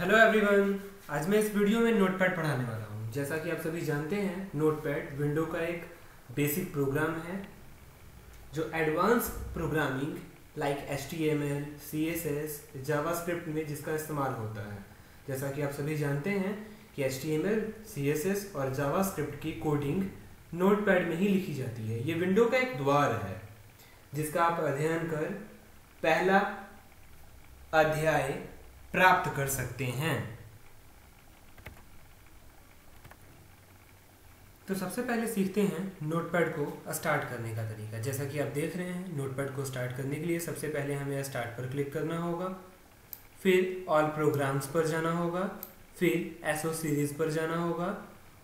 Hello everyone, आज मैं इस वीडियो में नोटपैड पढ़ाने वाला हूँ। जैसा कि आप सभी जानते हैं, नोटपैड विंडो का एक बेसिक प्रोग्राम है जो advance programming like HTML, CSS, JavaScript में जिसका इस्तेमाल होता है। जैसा कि आप सभी जानते हैं कि HTML, CSS और जावास्क्रिप्ट की कोडिंग नोटपैड में ही लिखी जाती है। ये विंडो का एक द्वार है जिसका आप अध्ययन कर पहला अध्याय प्राप्त कर सकते हैं। तो सबसे पहले सीखते हैं नोटपैड को स्टार्ट करने का तरीका। जैसा कि आप देख रहे हैं, नोटपैड को स्टार्ट करने के लिए सबसे पहले हमें स्टार्ट पर क्लिक करना होगा, फिर ऑल प्रोग्राम्स पर जाना होगा, फिर एसओ सीरीज पर जाना होगा।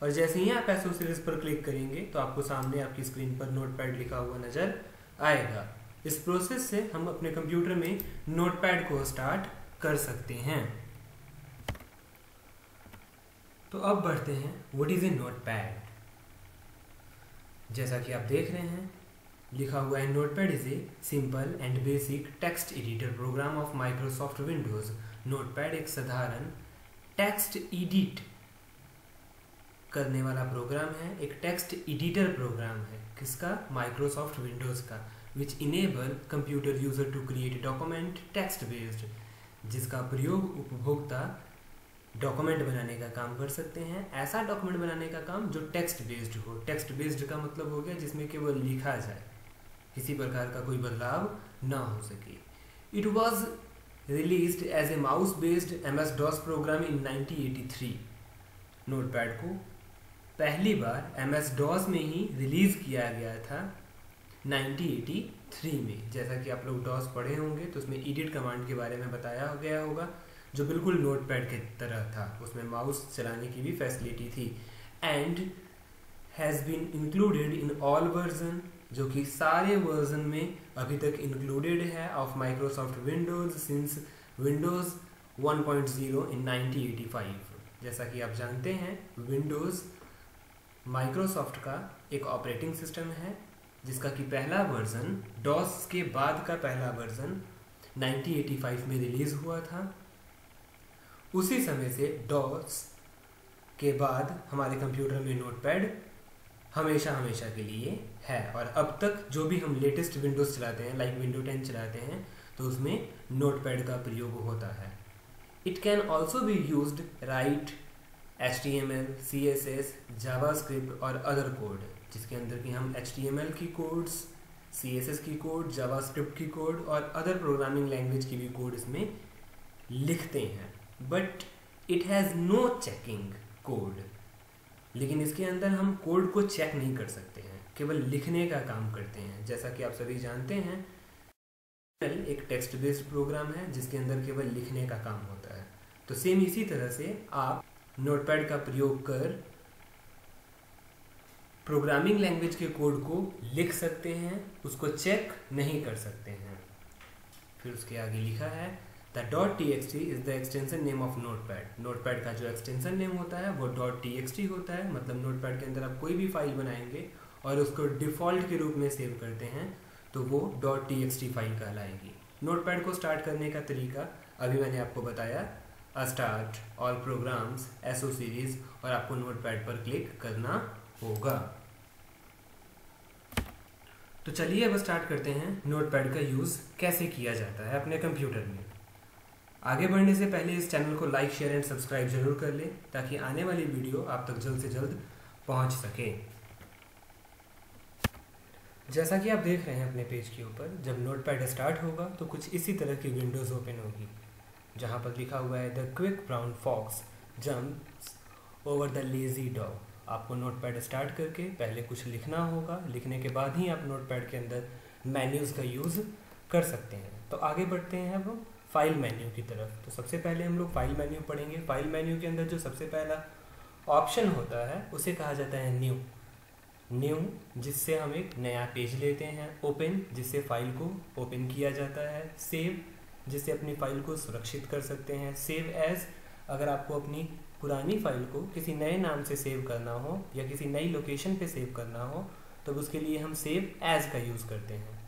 और जैसे ही आप एसओ सीरीज पर क्लिक करेंगे तो आपको सामने आपकी स्क्रीन पर नोटपैड लिखा हुआ नजर आएगा। इस प्रोसेस से हम अपने कंप्यूटर में नोटपैड को स्टार्ट कर सकते हैं। तो अब बढ़ते हैं व्हाट इज ए नोटपैड। जैसा कि आप देख रहे हैं, लिखा हुआ है notepad is a simple and basic text editor program of Microsoft Windows. Notepad एक साधारण टेक्स्ट एडिट करने वाला प्रोग्राम है, एक टेक्स्ट एडिटर प्रोग्राम है। किसका? माइक्रोसॉफ्ट विंडोज का, which enable computer user to create document text based, जिसका प्रयोग उपभोक्ता डॉक्यूमेंट बनाने का काम कर सकते हैं। ऐसा डॉक्यूमेंट बनाने का काम जो टेक्स्ट बेस्ड हो। टेक्स्ट बेस्ड का मतलब हो गया जिसमें केवल लिखा जाए, किसी प्रकार का कोई बदलाव ना हो सके। It was released as a mouse based MS-DOS program in 1983। Notepad को पहली बार MS-DOS में ही रिलीज किया गया था 1983 में। जैसा कि आप लोग डॉस पढ़े होंगे तो उसमें एडिट कमांड के बारे में बताया गया होगा, जो बिल्कुल नोटपैड की तरह था। उसमें माउस चलाने की भी फैसिलिटी थी। And has been included in all version, जो कि सारे वर्जन में अभी तक इंक्लूडेड है of Microsoft Windows since Windows 1.0 in 1985। जैसा कि आप जानते हैं, विंडोज माइक्रोसॉफ्ट का एक ऑपरेटिंग सिस्टम है जिसका कि पहला वर्जन, डॉस के बाद का पहला वर्जन 1985 में रिलीज हुआ था। उसी समय से डॉस के बाद हमारे कंप्यूटर में नोटपैड हमेशा हमेशा के लिए है। और अब तक जो भी हम लेटेस्ट विंडोज चलाते हैं, लाइक विंडो 10 चलाते हैं, तो उसमें नोटपैड का प्रयोग होता है। It can also be used write HTML, CSS, JavaScript और अदर कोड, जिसके अंदर कि हम HTML की कोड्स, CSS की कोड, जावास्क्रिप्ट की कोड और अदर प्रोग्रामिंग लैंग्वेज की भी कोड इसमें लिखते हैं। But it has no checking code, लेकिन इसके अंदर हम कोड को चेक नहीं कर सकते हैं, केवल लिखने का काम करते हैं। जैसा कि आप सभी जानते हैं, एक टेक्स्ट बेस्ड प्रोग्राम है जिसके अंदर केवल लिखने का काम होता है। तो सेम इसी तरह से आप नोटपैड का प्रयोग कर प्रोग्रामिंग लैंग्वेज के कोड को लिख सकते हैं, उसको चेक नहीं कर सकते हैं। फिर उसके आगे लिखा है the .txt is the extension name of notepad. Notepad का जो एक्सटेंशन नेम होता है वो .txt होता है। मतलब नोटपैड के अंदर आप कोई भी फाइल बनाएंगे और उसको डिफ़ॉल्ट के रूप में सेव करते हैं तो वो .txt फाइल कहलाएगी। नोटपैड को स्टार्ट करने का तरीका अभी मैंने आपको बताया, start, all programs, accessories, और आपको नोटपैड पर क्लिक करना होगा। तो चलिए अब स्टार्ट करते हैं नोटपैड का यूज़ कैसे किया जाता है अपने कंप्यूटर में। आगे बढ़ने से पहले इस चैनल को लाइक, शेयर एंड सब्सक्राइब जरूर कर लें ताकि आने वाली वीडियो आप तक जल्द से जल्द पहुंच सके। जैसा कि आप देख रहे हैं अपने पेज के ऊपर, जब नोटपैड स्टार्ट होगा तो कुछ इसी तरह की विंडोज़ ओपन होगी, जहाँ पर लिखा हुआ है the quick brown fox jumps over the lazy dog. आपको नोटपैड स्टार्ट करके पहले कुछ लिखना होगा, लिखने के बाद ही आप नोटपैड के अंदर मेन्यूज़ का यूज़ कर सकते हैं। तो आगे बढ़ते हैं अब फाइल मेन्यू की तरफ। तो सबसे पहले हम लोग फाइल मेन्यू पढ़ेंगे। फाइल मेन्यू के अंदर जो सबसे पहला ऑप्शन होता है उसे कहा जाता है न्यू। न्यू जिससे हम एक नया पेज लेते हैं, ओपन जिससे फाइल को ओपन किया जाता है, सेव जिससे अपनी फाइल को सुरक्षित कर सकते हैं, सेव एज अगर आपको अपनी पुरानी फाइल को किसी नए नाम से सेव करना हो या किसी नई लोकेशन पे सेव करना हो तो उसके लिए हम सेव एज का यूज़ करते हैं।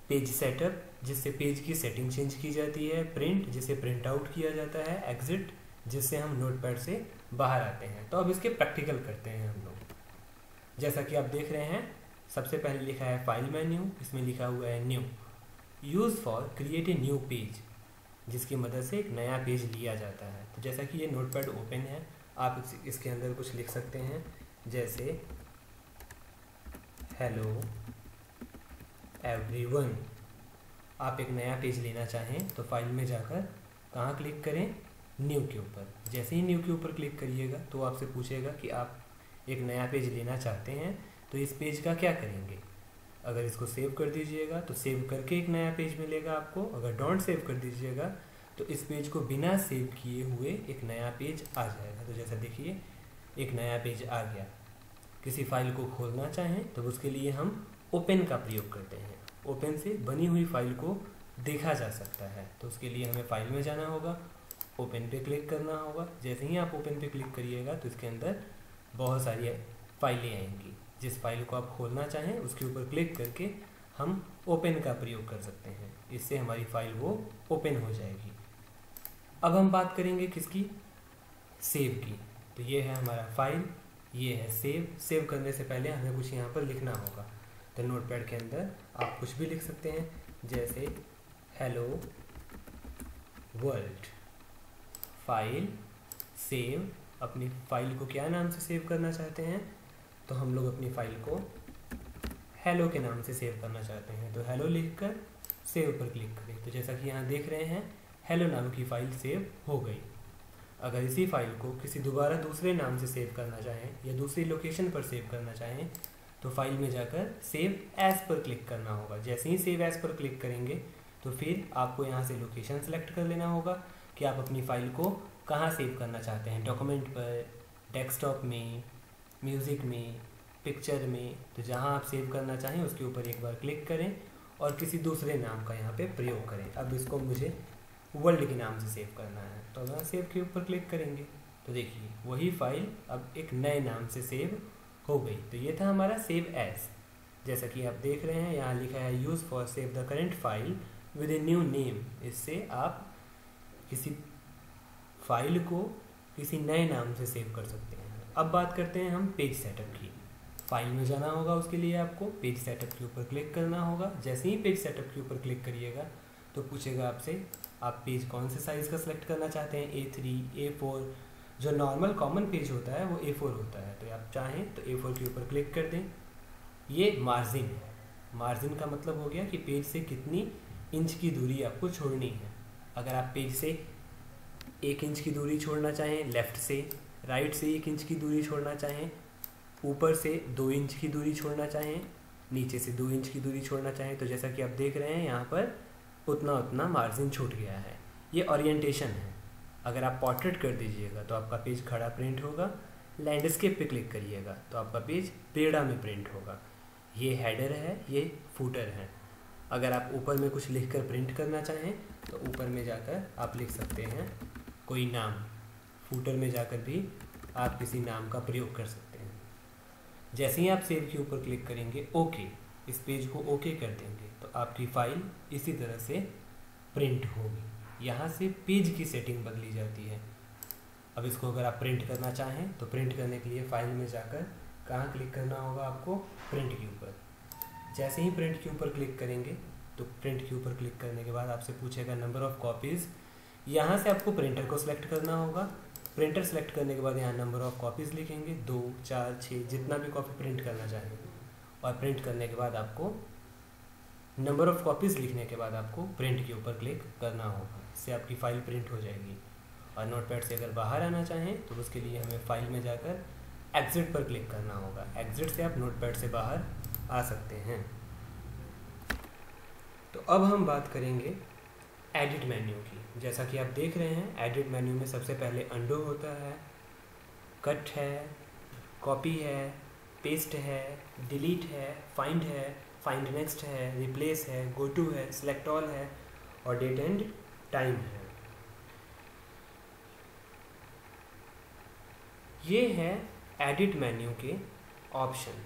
पेज सेटअप जिससे पेज की सेटिंग चेंज की जाती है, प्रिंट जिसे प्रिंट आउट किया जाता है, एग्जिट जिससे हम नोटपैड से बाहर आते हैं। तो अब इसके प्रैक्टिकल करते हैं हम लोग। जैसा कि आप देख रहे हैं, सबसे पहले लिखा है फाइल मेन्यू, इसमें लिखा हुआ है new, use for create a new page, जिसकी मदद से एक नया पेज लिया जाता है। तो जैसा कि ये नोटपैड ओपन है, आप इसके अंदर कुछ लिख सकते हैं, जैसे हेलो एवरीवन। आप एक नया पेज लेना चाहें तो फाइल में जाकर कहाँ क्लिक करें, न्यू के ऊपर। जैसे ही न्यू के ऊपर क्लिक करिएगा तो आपसे पूछेगा कि आप एक नया पेज लेना चाहते हैं तो इस पेज का क्या करेंगे। अगर इसको सेव कर दीजिएगा तो सेव करके एक नया पेज मिलेगा आपको। अगर डोंट सेव कर दीजिएगा तो इस पेज को बिना सेव किए हुए एक नया पेज आ जाएगा। तो जैसा देखिए, एक नया पेज आ गया। किसी फाइल को खोलना चाहें तो उसके लिए हम ओपन का प्रयोग करते हैं। ओपन से बनी हुई फाइल को देखा जा सकता है। तो उसके लिए हमें फाइल में जाना होगा, ओपन पे क्लिक करना होगा। जैसे ही आप ओपन पे क्लिक करिएगा तो इसके अंदर बहुत सारी फाइलें आएंगी। जिस फाइल को आप खोलना चाहें उसके ऊपर क्लिक करके हम ओपन का प्रयोग कर सकते हैं। इससे हमारी फाइल वो ओपन हो जाएगी। अब हम बात करेंगे किसकी, सेव की। तो ये है हमारा फाइल, ये है सेव। सेव करने से पहले हमें कुछ यहाँ पर लिखना होगा। तो नोटपैड के अंदर आप कुछ भी लिख सकते हैं, जैसे हेलो वर्ल्ड, फाइल सेव। अपनी फाइल को क्या नाम से सेव करना चाहते हैं, तो हम लोग अपनी फाइल को हेलो के नाम से सेव करना चाहते हैं। तो हेलो लिखकर सेव पर क्लिक करें। तो जैसा कि यहाँ देख रहे हैं, हेलो नाम की फ़ाइल सेव हो गई। अगर इसी फाइल को किसी दोबारा दूसरे नाम से सेव करना चाहें या दूसरी लोकेशन पर सेव करना चाहें तो फाइल में जाकर सेव एज पर क्लिक करना होगा। जैसे ही सेव एज पर क्लिक करेंगे तो फिर आपको यहाँ से लोकेशन सेलेक्ट कर लेना होगा कि आप अपनी फ़ाइल को कहाँ सेव करना चाहते हैं, डॉक्यूमेंट पर, डेस्कटॉप में, म्यूज़िक में, पिक्चर में। तो जहाँ आप सेव करना चाहें उसके ऊपर एक बार क्लिक करें और किसी दूसरे नाम का यहाँ पे प्रयोग करें। अब इसको मुझे वर्ल्ड के नाम से सेव करना है तो अब सेव के ऊपर क्लिक करेंगे तो देखिए वही फाइल अब एक नए नाम से सेव हो गई। तो ये था हमारा सेव एज। जैसा कि आप देख रहे हैं, यहाँ लिखा है use for save the current file with a new name. इससे आप किसी फाइल को किसी नए नाम से सेव कर सकते हैं। अब बात करते हैं हम पेज सेटअप की। फाइल में जाना होगा, उसके लिए आपको पेज सेटअप के ऊपर क्लिक करना होगा। जैसे ही पेज सेटअप के ऊपर क्लिक करिएगा तो पूछेगा आपसे आप पेज कौन से साइज़ का सिलेक्ट करना चाहते हैं, A3, A4। जो नॉर्मल कॉमन पेज होता है वो A4 होता है। तो आप चाहें तो A4 के ऊपर क्लिक कर दें। ये मार्जिन है। मार्जिन का मतलब हो गया कि पेज से कितनी इंच की दूरी आपको छोड़नी है। अगर आप पेज से 1 इंच की दूरी छोड़ना चाहें, लेफ़्ट से, राइट से 1 इंच की दूरी छोड़ना चाहें, ऊपर से 2 इंच की दूरी छोड़ना चाहें, नीचे से 2 इंच की दूरी छोड़ना चाहें, तो जैसा कि आप देख रहे हैं यहाँ पर उतना मार्जिन छूट गया है। ये ओरिएंटेशन है। अगर आप पोर्ट्रेट कर दीजिएगा तो आपका पेज खड़ा प्रिंट होगा। लैंडस्केप पे क्लिक करिएगा तो आपका पेज पेड़ा में प्रिंट होगा। ये हेडर है, ये फूटर है। अगर आप ऊपर में कुछ लिखकर प्रिंट करना चाहें तो ऊपर में जाकर आप लिख सकते हैं कोई नाम। फूटर में जाकर भी आप किसी नाम का प्रयोग कर सकते हैं। जैसे ही आप सेव के ऊपर क्लिक करेंगे, ओके, इस पेज को ओके कर देंगे तो आपकी फ़ाइल इसी तरह से प्रिंट होगी। यहाँ से पेज की सेटिंग बदली जाती है। अब इसको अगर आप प्रिंट करना चाहें तो प्रिंट करने के लिए फ़ाइल में जाकर कहाँ क्लिक करना होगा आपको, प्रिंट के ऊपर। जैसे ही प्रिंट के ऊपर क्लिक करेंगे तो प्रिंट के ऊपर क्लिक करने के बाद आपसे पूछेगा नंबर ऑफ़ कॉपीज़। यहाँ से आपको प्रिंटर को सिलेक्ट करना होगा। प्रिंटर सेलेक्ट करने के बाद यहाँ नंबर ऑफ़ कॉपीज़ लिखेंगे, 2, 4, 6, जितना भी कॉपी प्रिंट करना चाहेंगे। और प्रिंट करने के बाद आपको नंबर ऑफ़ कॉपीज़ लिखने के बाद आपको प्रिंट के ऊपर क्लिक करना होगा। इससे आपकी फ़ाइल प्रिंट हो जाएगी। और नोटपैड से अगर बाहर आना चाहें तो उसके लिए हमें फ़ाइल में जाकर एग्ज़िट पर क्लिक करना होगा। एग्ज़िट से आप नोटपैड से बाहर आ सकते हैं। तो अब हम बात करेंगे एडिट मेन्यू की। जैसा कि आप देख रहे हैं, एडिट मेन्यू में सबसे पहले अंडो होता है, कट है, कॉपी है, पेस्ट है, डिलीट है, फाइंड नेक्स्ट है, रिप्लेस है, गो टू है, सेलेक्ट ऑल है और डेट एंड टाइम है। ये है एडिट मेन्यू के ऑप्शन।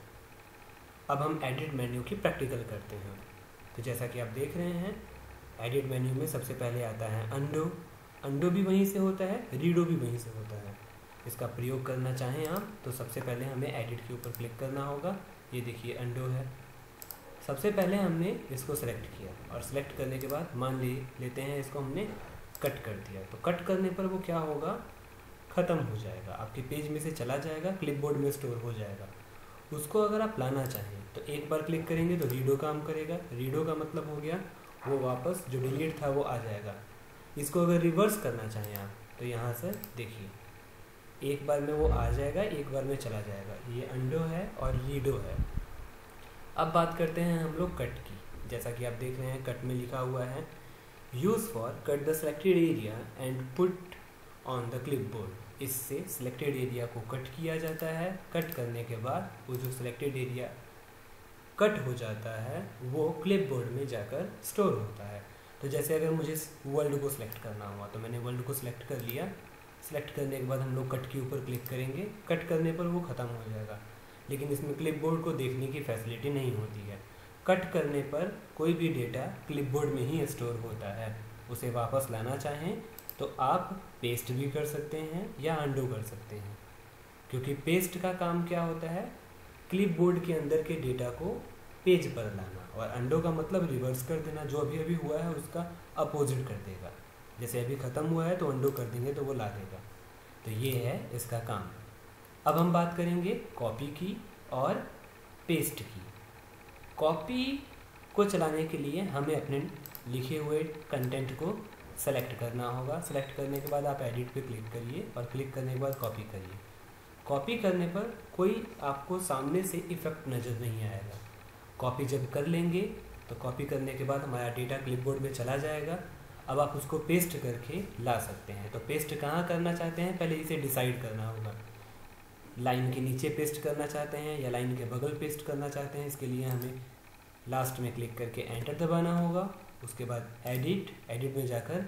अब हम एडिट मेन्यू की प्रैक्टिकल करते हैं। तो जैसा कि आप देख रहे हैं एडिट मेन्यू में सबसे पहले आता है अंडो। अंडो भी वहीं से होता है, रीडो भी वहीं से होता है। इसका प्रयोग करना चाहें आप तो सबसे पहले हमें एडिट के ऊपर क्लिक करना होगा। ये देखिए अंडो है। सबसे पहले हमने इसको सेलेक्ट किया और सेलेक्ट करने के बाद मान लेते हैं इसको हमने कट कर दिया। तो कट करने पर वो क्या होगा, ख़त्म हो जाएगा, आपके पेज में से चला जाएगा, क्लिपबोर्ड में स्टोर हो जाएगा। उसको अगर आप लाना चाहें तो एक बार क्लिक करेंगे तो रीडो काम करेगा। रीडो का मतलब हो गया वो वापस जो डिलीट था वो आ जाएगा। इसको अगर रिवर्स करना चाहें आप तो यहाँ से देखिए एक बार में वो आ जाएगा, एक बार में चला जाएगा। ये अंडो है और रीडो है। अब बात करते हैं हम लोग कट की। जैसा कि आप देख रहे हैं कट में लिखा हुआ है use for cut the selected area and put on the clipboard. इससे सिलेक्टेड एरिया को कट किया जाता है। कट करने के बाद वो जो सिलेक्टेड एरिया कट हो जाता है वो क्लिपबोर्ड में जाकर स्टोर होता है। तो जैसे अगर मुझे वर्ल्ड को सिलेक्ट करना हुआ तो मैंने वर्ल्ड को सिलेक्ट कर लिया। सिलेक्ट करने के बाद हम लोग कट के ऊपर क्लिक करेंगे। कट करने पर वो ख़त्म हो जाएगा, लेकिन इसमें क्लिपबोर्ड को देखने की फैसिलिटी नहीं होती है। कट करने पर कोई भी डेटा क्लिपबोर्ड में ही स्टोर होता है। उसे वापस लाना चाहें तो आप पेस्ट भी कर सकते हैं या अंडो कर सकते हैं, क्योंकि पेस्ट का काम क्या होता है, क्लिपबोर्ड के अंदर के डेटा को पेज पर लाना, और अंडो का मतलब रिवर्स कर देना, जो अभी अभी हुआ है उसका अपोजिट कर देगा। जैसे अभी ख़त्म हुआ है तो अंडो कर देंगे तो वो ला देगा। तो ये है इसका काम। अब हम बात करेंगे कॉपी की और पेस्ट की। कॉपी को चलाने के लिए हमें अपने लिखे हुए कंटेंट को सेलेक्ट करना होगा। सेलेक्ट करने के बाद आप एडिट पे क्लिक करिए और क्लिक करने के बाद कॉपी करिए। कॉपी करने पर कोई आपको सामने से इफ़ेक्ट नज़र नहीं आएगा। कॉपी जब कर लेंगे तो कॉपी करने के बाद हमारा डेटा क्लिपबोर्ड में चला जाएगा। अब आप उसको पेस्ट करके ला सकते हैं। तो पेस्ट कहाँ करना चाहते हैं पहले इसे डिसाइड करना होगा। लाइन के नीचे पेस्ट करना चाहते हैं या लाइन के बगल पेस्ट करना चाहते हैं, इसके लिए हमें लास्ट में क्लिक करके एंटर दबाना होगा। उसके बाद एडिट में जाकर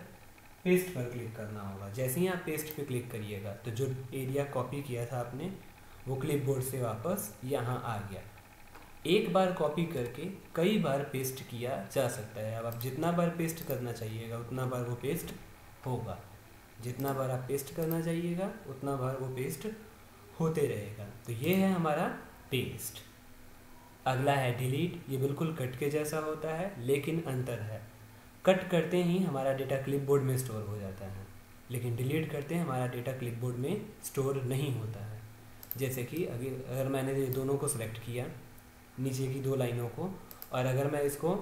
पेस्ट पर क्लिक करना होगा। जैसे ही आप पेस्ट पे क्लिक करिएगा तो जो एरिया कॉपी किया था आपने वो क्लिपबोर्ड से वापस यहाँ आ गया। एक बार कॉपी करके कई बार पेस्ट किया जा सकता है। अब आप जितना बार पेस्ट करना चाहिएगा उतना बार वो पेस्ट होगा। जितना बार आप पेस्ट करना चाहिएगा उतना बार वो पेस्ट होते रहेगा। तो ये है हमारा पेस्ट। अगला है डिलीट। ये बिल्कुल कट के जैसा होता है लेकिन अंतर है, कट करते ही हमारा डेटा क्लिपबोर्ड में स्टोर हो जाता है, लेकिन डिलीट करते हैं हमारा डेटा क्लिपबोर्ड में स्टोर नहीं होता है। जैसे कि अगर मैंने ये दोनों को सिलेक्ट किया, नीचे की दो लाइनों को, और अगर मैं इसको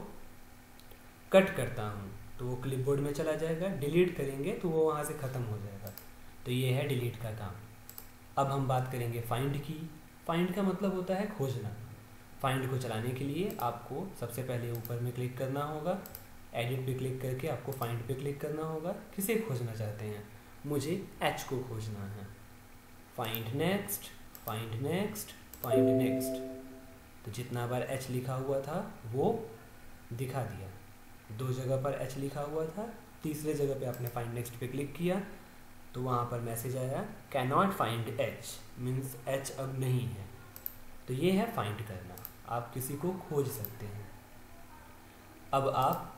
कट करता हूँ तो वो क्लिपबोर्ड में चला जाएगा। डिलीट करेंगे तो वो वहाँ से ख़त्म हो जाएगा। तो ये है डिलीट का काम। अब हम बात करेंगे फाइंड की। फाइंड का मतलब होता है खोजना। फाइंड को चलाने के लिए आपको सबसे पहले ऊपर में क्लिक करना होगा। एडिट पे क्लिक करके आपको फाइंड पे क्लिक करना होगा। किसे खोजना चाहते हैं? मुझे एच को खोजना है। Find next, find next, find next. तो जितना बार एच लिखा हुआ था वो दिखा दिया। 2 जगह पर एच लिखा हुआ था, तीसरे जगह पे आपने फाइंड नेक्स्ट पे क्लिक किया तो वहाँ पर मैसेज आया can not find H, means H अब नहीं है। तो ये है फाइंड करना, आप किसी को खोज सकते हैं। अब आप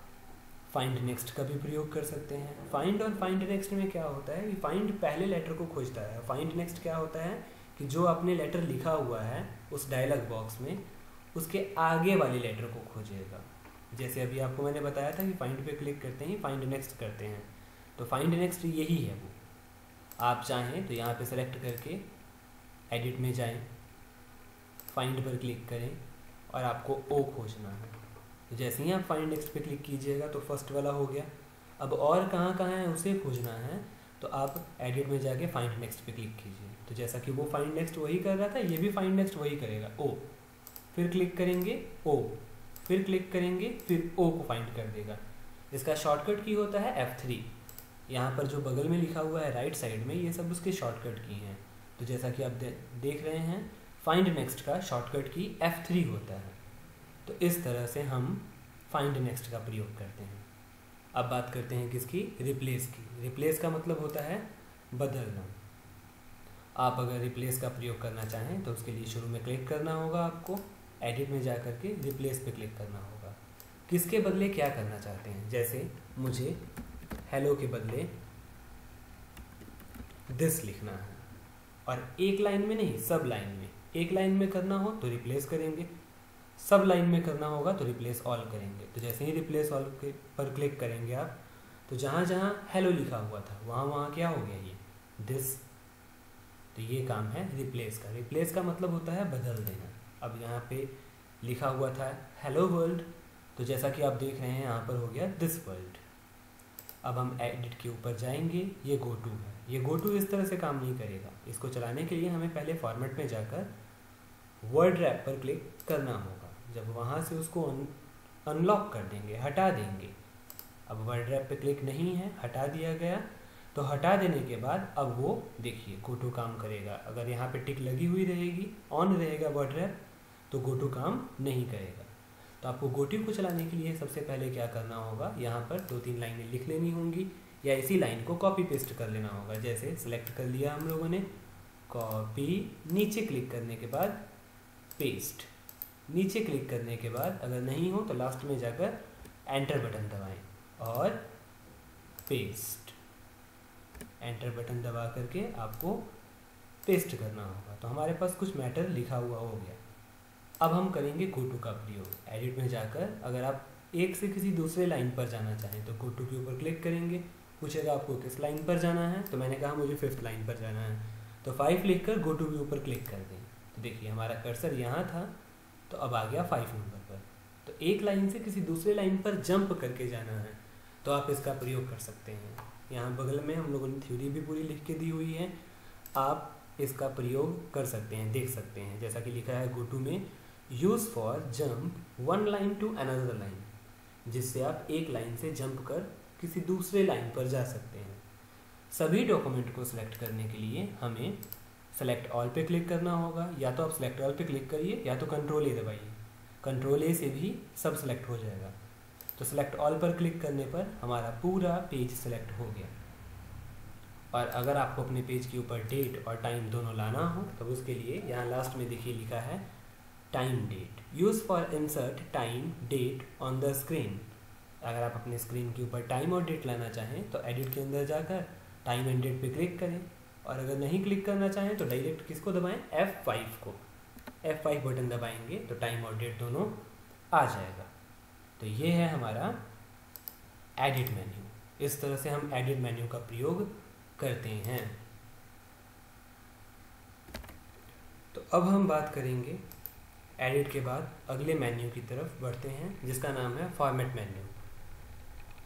फाइंड नेक्स्ट का भी प्रयोग कर सकते हैं। फाइंड और फाइंड नेक्स्ट में क्या होता है कि फाइंड पहले लेटर को खोजता है। फाइंड नेक्स्ट क्या होता है कि जो आपने लेटर लिखा हुआ है उस डायलॉग बॉक्स में उसके आगे वाले लेटर को खोजेगा। जैसे अभी आपको मैंने बताया था कि फाइंड पे क्लिक करते ही फाइंड नेक्स्ट करते हैं, तो फाइंड नेक्स्ट यही है वो। आप चाहें तो यहाँ पे सेलेक्ट करके एडिट में जाएं, फाइंड पर क्लिक करें और आपको ओ खोजना है। तो जैसे ही आप फाइंड नेक्स्ट पे क्लिक कीजिएगा तो फर्स्ट वाला हो गया। अब और कहाँ कहाँ है उसे खोजना है तो आप एडिट में जाके फाइंड नेक्स्ट पे क्लिक कीजिए। तो जैसा कि वो फाइंड नेक्स्ट वही कर रहा था, ये भी फाइंड नेक्स्ट वही करेगा। ओ, फिर क्लिक करेंगे ओ, फिर क्लिक करेंगे, फिर ओ को फाइंड कर देगा। इसका शॉर्टकट की होता है F3। यहाँ पर जो बगल में लिखा हुआ है राइट साइड में, ये सब उसके शॉर्टकट की हैं। तो जैसा कि आप देख रहे हैं फाइंड नेक्स्ट का शॉर्टकट की F3 होता है। तो इस तरह से हम फाइंड नेक्स्ट का प्रयोग करते हैं। अब बात करते हैं किसकी? रिप्लेस की। रिप्लेस का मतलब होता है बदलना। आप अगर रिप्लेस का प्रयोग करना चाहें तो उसके लिए शुरू में क्लिक करना होगा आपको। एडिट में जा करके रिप्लेस पे क्लिक करना होगा। किसके बदले क्या करना चाहते हैं। जैसे मुझे हेलो के बदले दिस लिखना है, और एक लाइन में नहीं, सब लाइन में। एक लाइन में करना हो तो रिप्लेस करेंगे, सब लाइन में करना होगा तो रिप्लेस ऑल करेंगे। तो जैसे ही रिप्लेस ऑल के पर क्लिक करेंगे आप, तो जहाँ जहाँ हेलो लिखा हुआ था वहाँ वहाँ क्या हो गया, ये दिस। तो ये काम है रिप्लेस का। रिप्लेस का मतलब होता है बदल देना। अब यहाँ पे लिखा हुआ था हेलो वर्ल्ड, तो जैसा कि आप देख रहे हैं यहाँ पर हो गया दिस वर्ल्ड। अब हम एडिट के ऊपर जाएंगे, ये गो टू है। ये गो टू इस तरह से काम नहीं करेगा। इसको चलाने के लिए हमें पहले फॉर्मेट में जाकर वर्ड रैप पर क्लिक करना होगा। जब वहाँ से उसको अनलॉक कर देंगे, हटा देंगे। अब वर्ड रैप पे क्लिक नहीं है, हटा दिया गया। तो हटा देने के बाद अब वो देखिए गो टू काम करेगा। अगर यहाँ पे टिक लगी हुई रहेगी, ऑन रहेगा वर्ड रैप, तो गो टू काम नहीं करेगा। तो आपको गो टू को चलाने के लिए सबसे पहले क्या करना होगा, यहाँ पर 2-3 लाइनें लिख लेनी होंगी, या इसी लाइन को कॉपी पेस्ट कर लेना होगा। जैसे सिलेक्ट कर लिया हम लोगों ने, कॉपी, नीचे क्लिक करने के बाद पेस्ट, नीचे क्लिक करने के बाद अगर नहीं हो तो लास्ट में जाकर एंटर बटन दबाएं और पेस्ट। एंटर बटन दबा करके आपको पेस्ट करना होगा। तो हमारे पास कुछ मैटर लिखा हुआ हो गया। अब हम करेंगे गो टू का प्रयोग। एडिट में जाकर अगर आप एक से किसी दूसरे लाइन पर जाना चाहें तो गो टू के ऊपर क्लिक करेंगे। पूछेगा आपको किस लाइन पर जाना है, तो मैंने कहा मुझे 5th लाइन पर जाना है, तो 5 लिखकर गो टू के ऊपर क्लिक कर दें। तो देखिए हमारा कर्सर यहाँ था, तो अब आ गया 5 नंबर पर। तो एक लाइन से किसी दूसरे लाइन पर जंप करके जाना है तो आप इसका प्रयोग कर सकते हैं। यहाँ बगल में हम लोगों ने थ्योरी भी पूरी लिख के दी हुई है, आप इसका प्रयोग कर सकते हैं, देख सकते हैं। जैसा कि लिखा है गो टू में, use for jump one line to another line, जिससे आप एक लाइन से जंप कर किसी दूसरे लाइन पर जा सकते हैं। सभी डॉक्यूमेंट को सिलेक्ट करने के लिए हमें सेलेक्ट ऑल पे क्लिक करना होगा। या तो आप सेलेक्ट ऑल पे क्लिक करिए या तो कंट्रोल ए दबाइए। कंट्रोल ए से भी सब सेलेक्ट हो जाएगा। तो सेलेक्ट ऑल पर क्लिक करने पर हमारा पूरा पेज सेलेक्ट हो गया। और अगर आपको अपने पेज के ऊपर डेट और टाइम दोनों लाना हो तो उसके लिए यहाँ लास्ट में देखिए लिखा है time date, use for insert time date on the screen. अगर आप अपने स्क्रीन के ऊपर टाइम और डेट लाना चाहें तो एडिट के अंदर जाकर टाइम एंड डेट पे क्लिक करें, और अगर नहीं क्लिक करना चाहें तो डायरेक्ट किसको दबाएं, F5 को। F5 बटन दबाएंगे तो टाइम और डेट दोनों आ जाएगा। तो ये है हमारा एडिट मेन्यू। इस तरह से हम एडिट मेन्यू का प्रयोग करते हैं। तो अब हम बात करेंगे एडिट के बाद अगले मेन्यू की तरफ बढ़ते हैं, जिसका नाम है फॉर्मेट मेन्यू।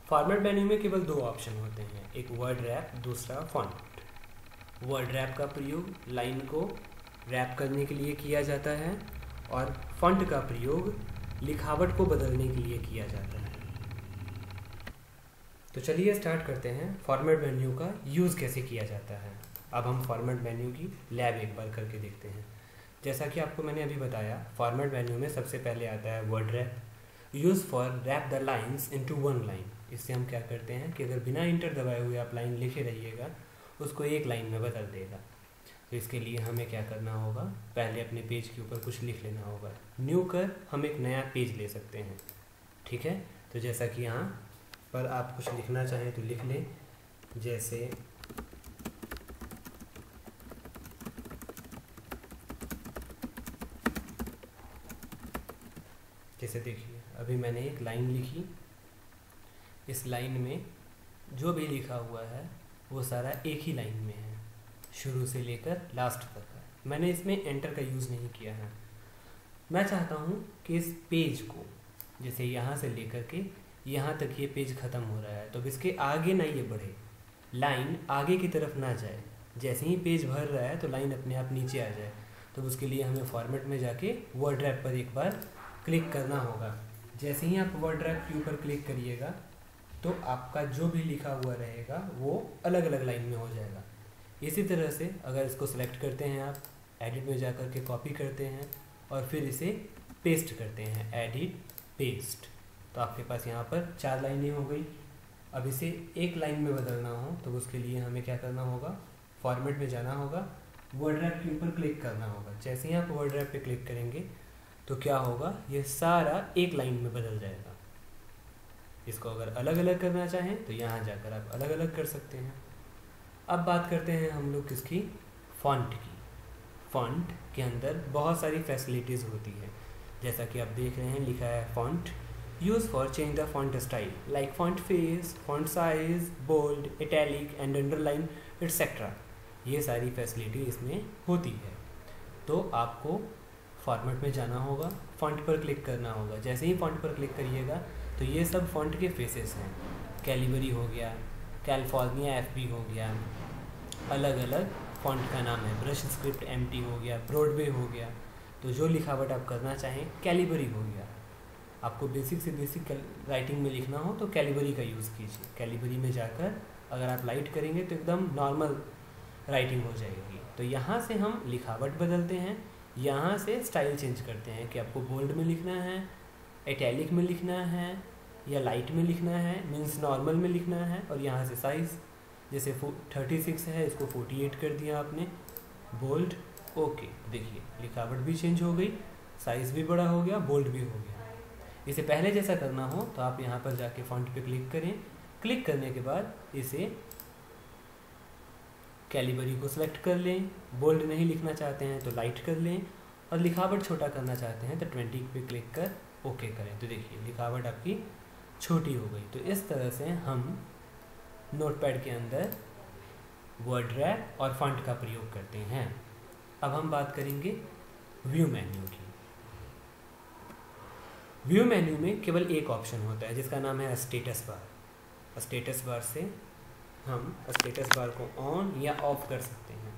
फॉर्मेट मेन्यू में केवल 2 ऑप्शन होते हैं, एक वर्ड रैप, दूसरा फॉन्ट। वर्ड रैप का प्रयोग लाइन को रैप करने के लिए किया जाता है, और फॉन्ट का प्रयोग लिखावट को बदलने के लिए किया जाता है। तो चलिए स्टार्ट करते हैं फॉर्मेट मेन्यू का यूज़ कैसे किया जाता है। अब हम फॉर्मेट मेन्यू की लैब एक बार करके देखते हैं। जैसा कि आपको मैंने अभी बताया, फॉर्मेट मेन्यू में सबसे पहले आता है word rap, use for wrap the lines into one line. इससे हम क्या करते हैं कि अगर बिना इंटर दबाए हुए आप लाइन लिखे रहिएगा, उसको एक लाइन में बदल देगा। तो इसके लिए हमें क्या करना होगा, पहले अपने पेज के ऊपर कुछ लिख लेना होगा। न्यू कर हम एक नया पेज ले सकते हैं, ठीक है। तो जैसा कि यहाँ पर आप कुछ लिखना चाहें तो लिख लें, जैसे देखिए अभी मैंने एक लाइन लिखी। इस लाइन में जो भी लिखा हुआ है वो सारा एक ही लाइन में है, शुरू से लेकर लास्ट तक है। मैंने इसमें एंटर का यूज़ नहीं किया है। मैं चाहता हूँ कि इस पेज को, जैसे यहाँ से लेकर के यहाँ तक ये पेज ख़त्म हो रहा है, तो इसके आगे ना ये बढ़े, लाइन आगे की तरफ ना जाए। जैसे ही पेज भर रहा है तो लाइन अपने आप नीचे आ जाए। तो उसके लिए हमें फॉर्मेट में जाके वर्ड रैप पर एक बार क्लिक करना होगा। जैसे ही आप वर्ड रैप के ऊपर क्लिक करिएगा तो आपका जो भी लिखा हुआ रहेगा वो अलग अलग लाइन में हो जाएगा। इसी तरह से अगर इसको सेलेक्ट करते हैं, आप एडिट में जाकर के कॉपी करते हैं और फिर इसे पेस्ट करते हैं, एडिट पेस्ट, तो आपके पास यहाँ पर 4 लाइनें हो गई। अब इसे एक लाइन में बदलना हो तो उसके लिए हमें क्या करना होगा, फॉर्मेट में जाना होगा, वर्ड रैप के ऊपर क्लिक करना होगा। जैसे ही आप वर्ड रैप पे क्लिक करेंगे तो क्या होगा, ये सारा एक लाइन में बदल जाएगा। इसको अगर अलग अलग करना चाहें तो यहाँ जाकर आप अलग अलग कर सकते हैं। अब बात करते हैं हम लोग किसकी, फ़ॉन्ट की। फ़ॉन्ट के अंदर बहुत सारी फैसिलिटीज़ होती है, जैसा कि आप देख रहे हैं लिखा है font use for change the font style like font face, font size, bold, italic and underline etcetera. ये सारी फैसिलिटी इसमें होती है। तो आपको फॉर्मेट में जाना होगा, फ़ॉन्ट पर क्लिक करना होगा। जैसे ही फ़ॉन्ट पर क्लिक करिएगा तो ये सब फ़ॉन्ट के फेसेस हैं। कैलिबरी हो गया, कैलिफोर्निया FB हो गया, अलग अलग फ़ॉन्ट का नाम है, ब्रश स्क्रिप्ट MT हो गया, ब्रॉडवे हो गया। तो जो लिखावट आप करना चाहें, कैलिबरी हो गया। आपको बेसिक से बेसिक राइटिंग में लिखना हो तो कैलिबरी का यूज़ कीजिए। कैलिबरी में जाकर अगर आप लाइट करेंगे तो एकदम नॉर्मल राइटिंग हो जाएगी। तो यहाँ से हम लिखावट बदलते हैं, यहाँ से स्टाइल चेंज करते हैं कि आपको बोल्ड में लिखना है, इटैलिक में लिखना है, या लाइट में लिखना है, मीन्स नॉर्मल में लिखना है। और यहाँ से साइज़, जैसे 36 है इसको 48 कर दिया आपने, बोल्ड, ओके। देखिए लिखावट भी चेंज हो गई, साइज़ भी बड़ा हो गया, बोल्ड भी हो गया। इसे पहले जैसा करना हो तो आप यहाँ पर जाके फ़ॉन्ट पे क्लिक करें। क्लिक करने के बाद इसे कैलिबरी को सिलेक्ट कर लें, बोल्ड नहीं लिखना चाहते हैं तो लाइट कर लें, और लिखावट छोटा करना चाहते हैं तो 20 पे क्लिक कर ओके करें। तो देखिए लिखावट आपकी छोटी हो गई। तो इस तरह से हम नोटपैड के अंदर वर्ड रैप और फ़ॉन्ट का प्रयोग करते हैं। अब हम बात करेंगे व्यू मेन्यू की। व्यू मेन्यू में केवल एक ऑप्शन होता है जिसका नाम है स्टेटस बार। स्टेटस बार से हम स्टेटस बार को ऑन या ऑफ कर सकते हैं।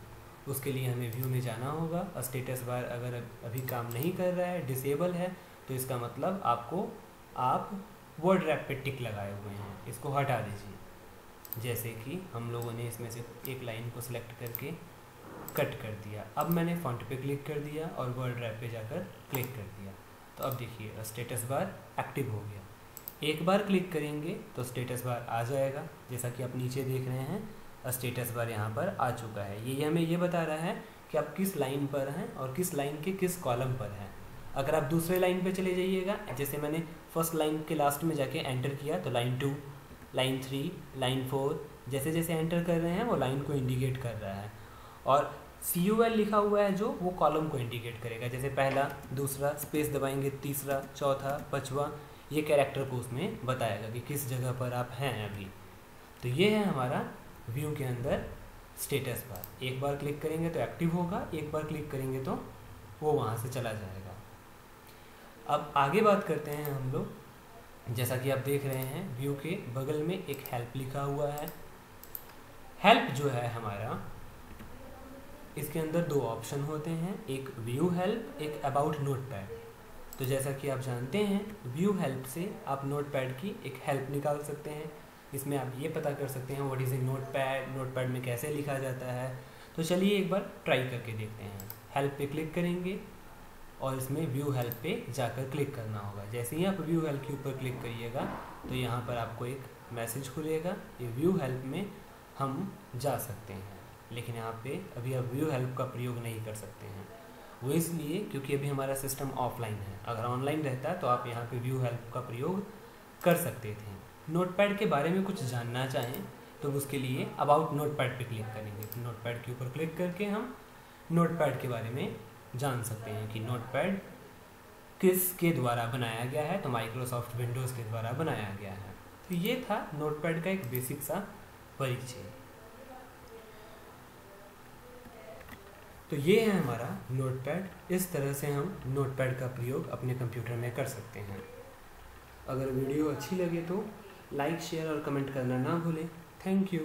उसके लिए हमें व्यू में जाना होगा। स्टेटस बार अगर अभी काम नहीं कर रहा है, डिसेबल है, तो इसका मतलब आप वर्ड रैप पे टिक लगाए हुए हैं, इसको हटा दीजिए। जैसे कि हम लोगों ने इसमें से एक लाइन को सिलेक्ट करके कट कर दिया। अब मैंने फ़ॉन्ट पे क्लिक कर दिया और वर्ड रैप पे जाकर क्लिक कर दिया। तो अब देखिए स्टेटस बार एक्टिव हो गया। एक बार क्लिक करेंगे तो स्टेटस बार आ जाएगा, जैसा कि आप नीचे देख रहे हैं स्टेटस बार यहाँ पर आ चुका है। ये हमें ये बता रहा है कि आप किस लाइन पर हैं और किस लाइन के किस कॉलम पर हैं। अगर आप दूसरे लाइन पे चले जाइएगा, जैसे मैंने फर्स्ट लाइन के लास्ट में जाके एंटर किया तो लाइन 2, लाइन 3, लाइन 4 जैसे जैसे एंटर कर रहे हैं वो लाइन को इंडिकेट कर रहा है। और CUL लिखा हुआ है जो वो कॉलम को इंडिकेट करेगा, जैसे पहला, दूसरा, स्पेस दबाएंगे, तीसरा, चौथा, पांचवा, ये कैरेक्टर को उसमें बताएगा कि किस जगह पर आप हैं अभी। तो ये है हमारा व्यू के अंदर स्टेटस बार। एक बार क्लिक करेंगे तो एक्टिव होगा, एक बार क्लिक करेंगे तो वो वहाँ से चला जाएगा। अब आगे बात करते हैं हम लोग। जैसा कि आप देख रहे हैं व्यू के बगल में एक हेल्प लिखा हुआ है। हेल्प जो है हमारा, इसके अंदर दो ऑप्शन होते हैं, एक व्यू हेल्प, एक अबाउट नोटपैड। तो जैसा कि आप जानते हैं व्यू हेल्प से आप नोटपैड की एक हेल्प निकाल सकते हैं। इसमें आप ये पता कर सकते हैं what is a notepad, notepad में कैसे लिखा जाता है। तो चलिए एक बार ट्राई करके देखते हैं। हेल्प पे क्लिक करेंगे और इसमें व्यू हेल्प पे जाकर क्लिक करना होगा। जैसे ही आप व्यू हेल्प के ऊपर क्लिक करिएगा तो यहाँ पर आपको एक मैसेज खुलेगा, ये व्यू हेल्प में हम जा सकते हैं। लेकिन यहाँ पे अभी आप व्यू हेल्प का प्रयोग नहीं कर सकते हैं। वो इसलिए क्योंकि अभी हमारा सिस्टम ऑफलाइन है। अगर ऑनलाइन रहता तो आप यहाँ पे व्यू हेल्प का प्रयोग कर सकते थे। नोटपैड के बारे में कुछ जानना चाहें तो उसके लिए अबाउट नोटपैड पे क्लिक करेंगे। तो नोटपैड के ऊपर क्लिक करके हम नोटपैड के बारे में जान सकते हैं कि नोटपैड किसके द्वारा बनाया गया है। तो माइक्रोसॉफ्ट विंडोज़ के द्वारा बनाया गया है। तो ये था नोटपैड का एक बेसिक सा परिचय। तो ये है हमारा नोटपैड। इस तरह से हम नोटपैड का प्रयोग अपने कंप्यूटर में कर सकते हैं। अगर वीडियो अच्छी लगे तो लाइक, शेयर और कमेंट करना ना भूलें। Thank you.